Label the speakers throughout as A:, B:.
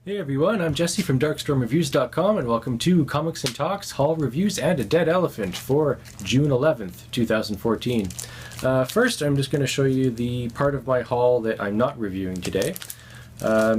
A: Hey everyone, I'm Jesse from DarkstormReviews.com and welcome to Comics and Talks, Haul Reviews, and a Dead Elephant for June 11th, 2014. First, I'm just going to show you the part of my haul that I'm not reviewing today.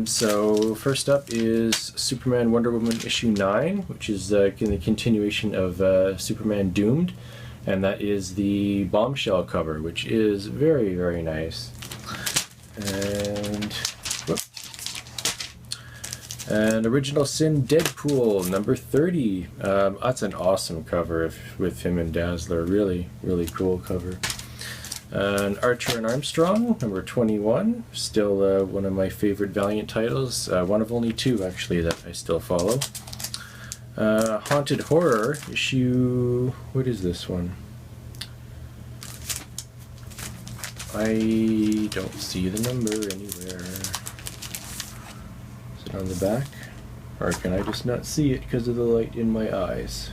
A: So first up is Superman Wonder Woman issue 9, which is in the continuation of Superman Doomed, and that is the bombshell cover, which is very, very nice. And Original Sin Deadpool number 30. That's an awesome cover with him and Dazzler. Really, really cool cover. And Archer and Armstrong number 21. Still one of my favorite Valiant titles. One of only two actually that I still follow. Haunted Horror issue. What is this one? I don't see the number anywhere. On the back, or can I just not see it because of the light in my eyes?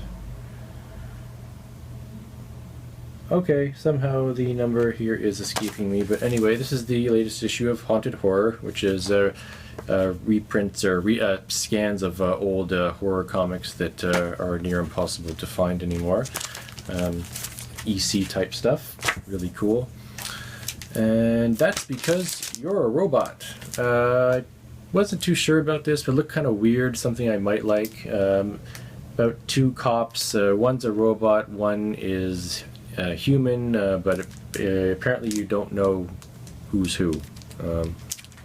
A: Okay, somehow the number here is escaping me, but anyway, this is the latest issue of Haunted Horror, which is reprints or scans of old horror comics that are near impossible to find anymore. EC type stuff, really cool. And that's because you're a robot. Wasn't too sure about this, but looked kind of weird, something I might like. About two cops, one's a robot, one is human, but apparently you don't know who's who.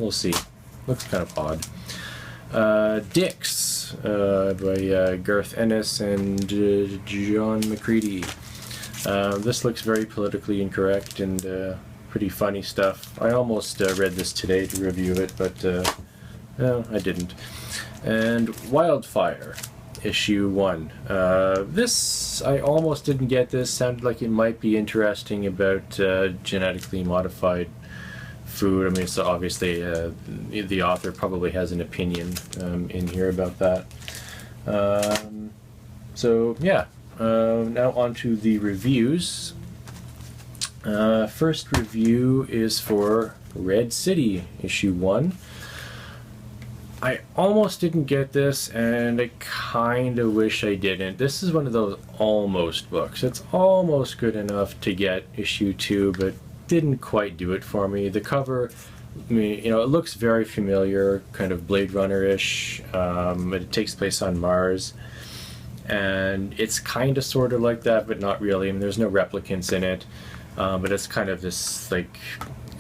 A: We'll see. Looks kind of odd. Dix by Garth Ennis and John McCready. This looks very politically incorrect and pretty funny stuff. I almost read this today to review it, but no, I didn't. And Wildfire, issue 1. This, I almost didn't get this. Sounded like it might be interesting about genetically modified food. I mean, so obviously the author probably has an opinion in here about that. So, yeah. Now on to the reviews. First review is for Red City, issue 1. I almost didn't get this, and I kind of wish I didn't. This is one of those almost books. It's almost good enough to get issue 2, but didn't quite do it for me. The cover, I mean, it looks very familiar, kind of Blade Runner-ish. It takes place on Mars, and it's kind of sort of like that, but not really. I mean, there's no replicants in it, but it's kind of this, like,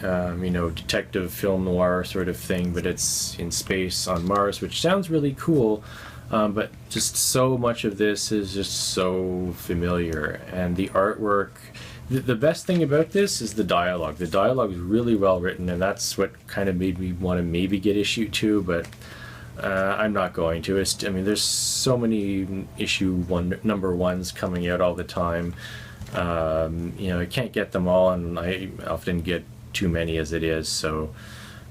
A: detective film noir sort of thing, but it's in space on Mars, which sounds really cool, but just so much of this is just so familiar. And the artwork, the best thing about this is the dialogue. The dialogue is really well written, and that's what kind of made me want to maybe get issue 2, but I'm not going to. I mean, there's so many number ones coming out all the time. I can't get them all, and I often get too many as it is, so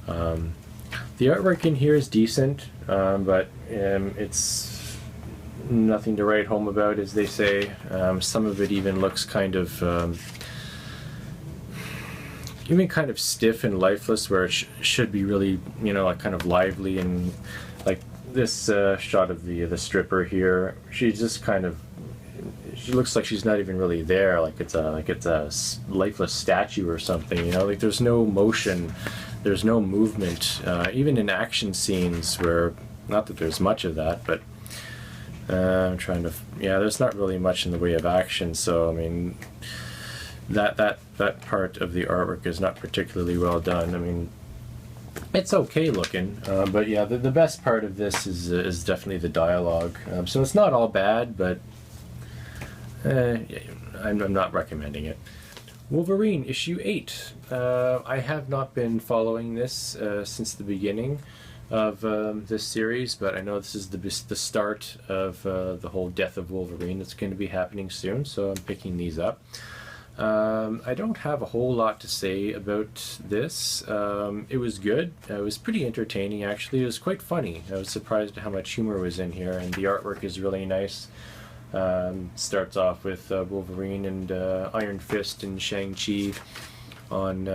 A: the artwork in here is decent, but it's nothing to write home about, as they say. Some of it even looks kind of stiff and lifeless, where it should be really, like kind of lively. And like this shot of the stripper here, she's just kind of, she looks like she's not even really there, like it's a lifeless statue or something, like there's no motion, there's no movement, even in action scenes, where, not that there's much of that, but I'm trying to, there's not really much in the way of action, so I mean, that part of the artwork is not particularly well done. I mean, it's okay looking, but yeah, the best part of this is definitely the dialogue. So it's not all bad, but I'm not recommending it. Wolverine, issue 8. I have not been following this since the beginning of this series, but I know this is the start of the whole death of Wolverine that's going to be happening soon, so I'm picking these up. I don't have a whole lot to say about this. It was good. It was pretty entertaining, actually. It was quite funny. I was surprised at how much humor was in here, and the artwork is really nice. Starts off with Wolverine and Iron Fist and Shang-Chi on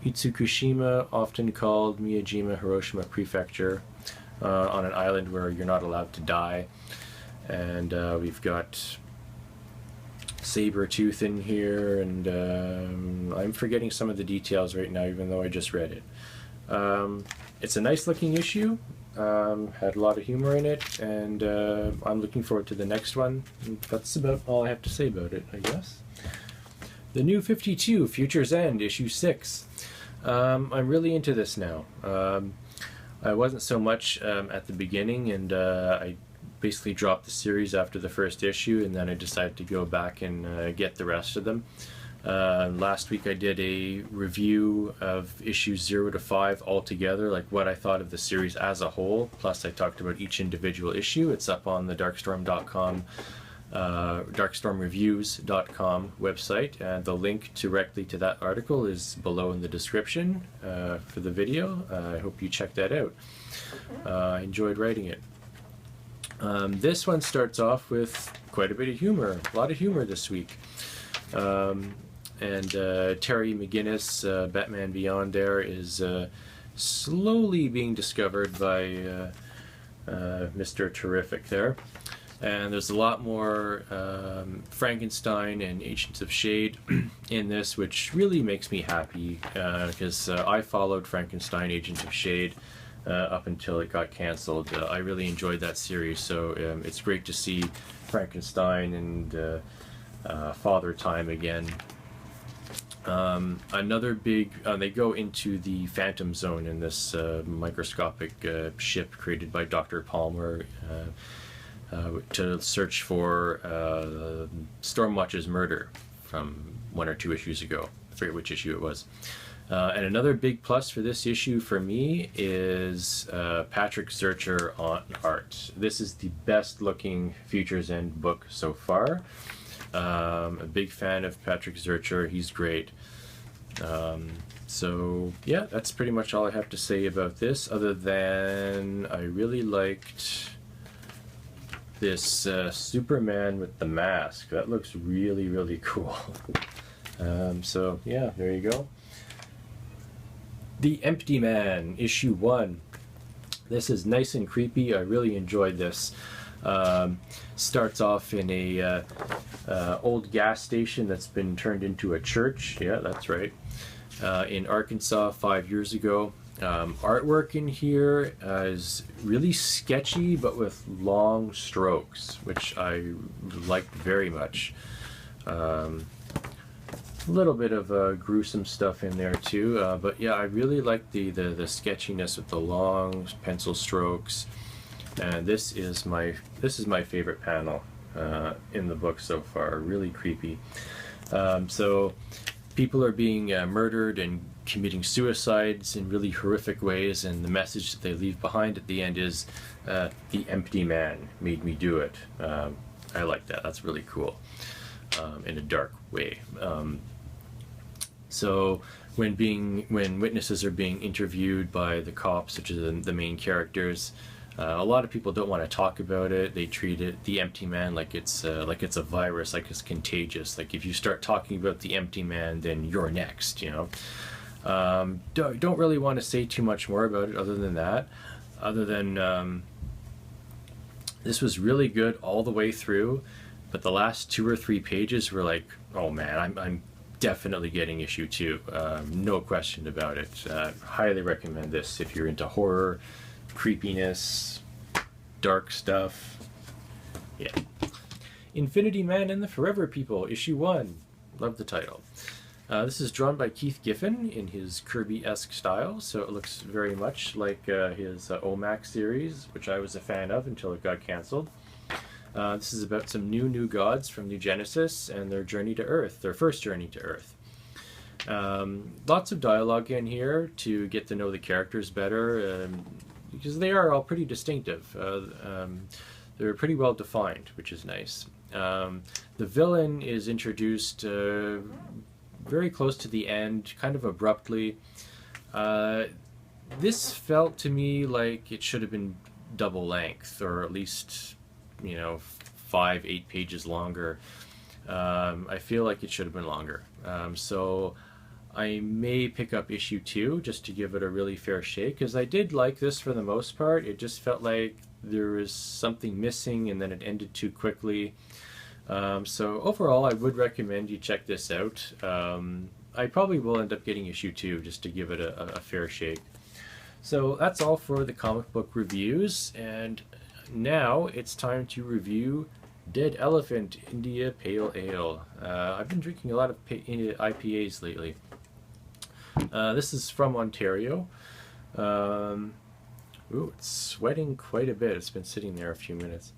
A: Itsukushima, often called Miyajima Hiroshima Prefecture, on an island where you're not allowed to die. And we've got Sabretooth in here, and I'm forgetting some of the details right now, even though I just read it. It's a nice looking issue, had a lot of humor in it, and I'm looking forward to the next one. And that's about all I have to say about it, I guess. The New 52, Future's End, issue 6. I'm really into this now. I wasn't so much at the beginning, and I basically dropped the series after the first issue, and then I decided to go back and get the rest of them. Last week I did a review of issues 0 to 5 altogether, like what I thought of the series as a whole, plus I talked about each individual issue. It's up on the darkstorm.com darkstormreviews.com website, and the link directly to that article is below in the description for the video. I hope you check that out. I enjoyed writing it. This one starts off with quite a bit of humor, a lot of humor this week. And Terry McGinnis, Batman Beyond there, is slowly being discovered by Mr. Terrific there. And there's a lot more Frankenstein and Agents of Shade in this, which really makes me happy, because I followed Frankenstein Agents of Shade up until it got cancelled. I really enjoyed that series, so it's great to see Frankenstein and Father Time again. Another big, they go into the Phantom Zone in this microscopic ship created by Dr. Palmer, to search for Stormwatch's murder from 1 or 2 issues ago. I forget which issue it was. And another big plus for this issue for me is Patrick Zircher on art. This is the best looking Future's End book so far. A big fan of Patrick Zircher. He's great. So yeah, that's pretty much all I have to say about this, other than I really liked this Superman with the mask. That looks really, really cool. So yeah, there you go. The Empty Man, issue 1. This is nice and creepy. I really enjoyed this. Starts off in a old gas station that's been turned into a church. Yeah, that's right. In Arkansas 5 years ago. Artwork in here is really sketchy, but with long strokes, which I liked very much. A little bit of gruesome stuff in there too, but yeah, I really like the sketchiness with the long pencil strokes. And this is my favorite panel in the book so far. Really creepy. So people are being murdered and committing suicides in really horrific ways, and the message that they leave behind at the end is the empty man made me do it. I like that. That's really cool, in a dark way. So when witnesses are being interviewed by the cops, which is the main characters, a lot of people don't want to talk about it. They treat it, the empty man, like it's a virus, like it's contagious. Like if you start talking about the empty man, then you're next, you know. Don't really want to say too much more about it other than that. Other than this was really good all the way through, but the last 2 or 3 pages were like, oh man, I'm definitely getting issue 2. No question about it. Highly recommend this if you're into horror, creepiness, dark stuff. Yeah. Infinity Man and the Forever People, issue 1. Love the title. This is drawn by Keith Giffen in his Kirby-esque style, so it looks very much like his OMAC series, which I was a fan of until it got cancelled. This is about some new gods from New Genesis and their journey to Earth, their first journey to Earth. Lots of dialogue in here to get to know the characters better, because they are all pretty distinctive. They're pretty well defined, which is nice. The villain is introduced very close to the end, kind of abruptly. This felt to me like it should have been double length, or at least, 5-8 pages longer. I feel like it should have been longer. So I may pick up issue 2 just to give it a really fair shake, because I did like this for the most part. It just felt like there was something missing and then it ended too quickly. So overall, I would recommend you check this out. I probably will end up getting issue 2 just to give it a fair shake. So that's all for the comic book reviews, and now it's time to review Dead Elephant India Pale Ale. I've been drinking a lot of IPAs lately. This is from Ontario. Ooh, it's sweating quite a bit. It's been sitting there a few minutes.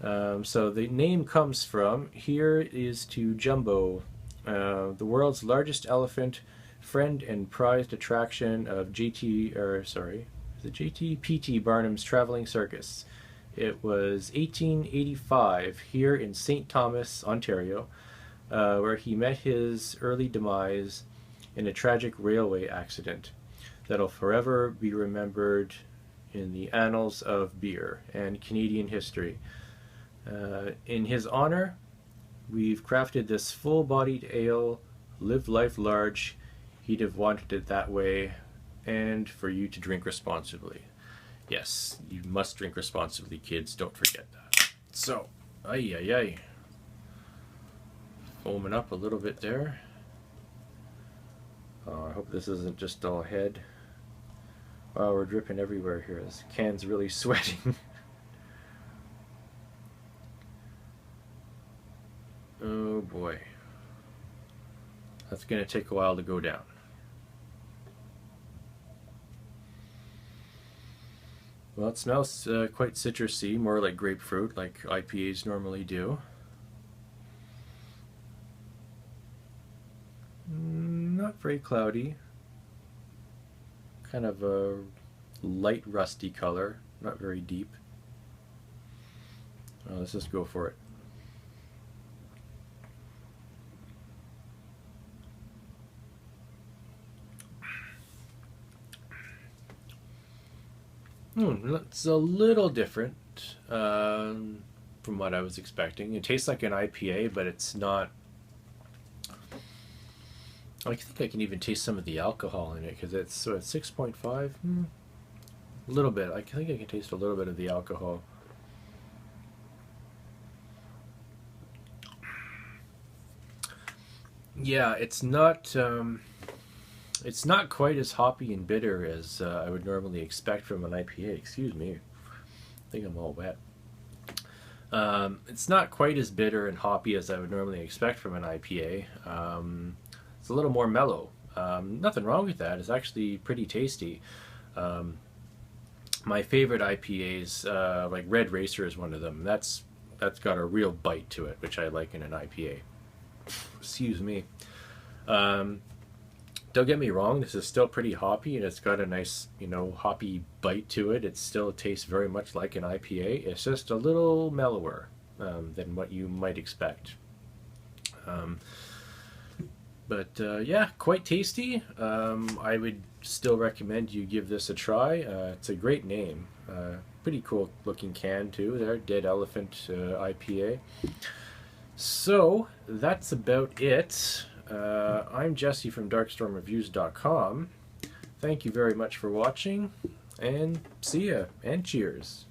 A: So the name comes from, here is to Jumbo, the world's largest elephant, friend and prized attraction of P.T. Barnum's traveling circus. It was 1885 here in St. Thomas, Ontario, where he met his early demise in a tragic railway accident that'll forever be remembered in the annals of beer and Canadian history. In his honor, we've crafted this full-bodied ale, live life large, he'd have wanted it that way, and for you to drink responsibly. Yes, you must drink responsibly, kids, don't forget that. So, ay. Foaming up a little bit there. Oh, I hope this isn't just all head. Wow, we're dripping everywhere here. This can's really sweating. Oh boy. That's going to take a while to go down. Well, it smells quite citrusy, more like grapefruit, like IPAs normally do. Not very cloudy. Kind of a light rusty color, not very deep. Let's just go for it. It's a little different from what I was expecting. It tastes like an IPA, but it's not. I think I can even taste some of the alcohol in it because it's 6.5. A little bit. I think I can taste a little bit of the alcohol. Yeah, it's not. It's not quite as hoppy and bitter as I would normally expect from an IPA. Excuse me. I think I'm all wet. It's not quite as bitter and hoppy as I would normally expect from an IPA. It's a little more mellow. Nothing wrong with that. It's actually pretty tasty. My favorite IPAs, like Red Racer is one of them. That's got a real bite to it, which I like in an IPA. Excuse me. Don't get me wrong, this is still pretty hoppy and it's got a nice, hoppy bite to it. It still tastes very much like an IPA. It's just a little mellower than what you might expect. Yeah, quite tasty. I would still recommend you give this a try. It's a great name. Pretty cool looking can too there, Dead Elephant IPA. So, that's about it. I'm Jesse from DarkstormReviews.com. Thank you very much for watching, and see ya, and cheers.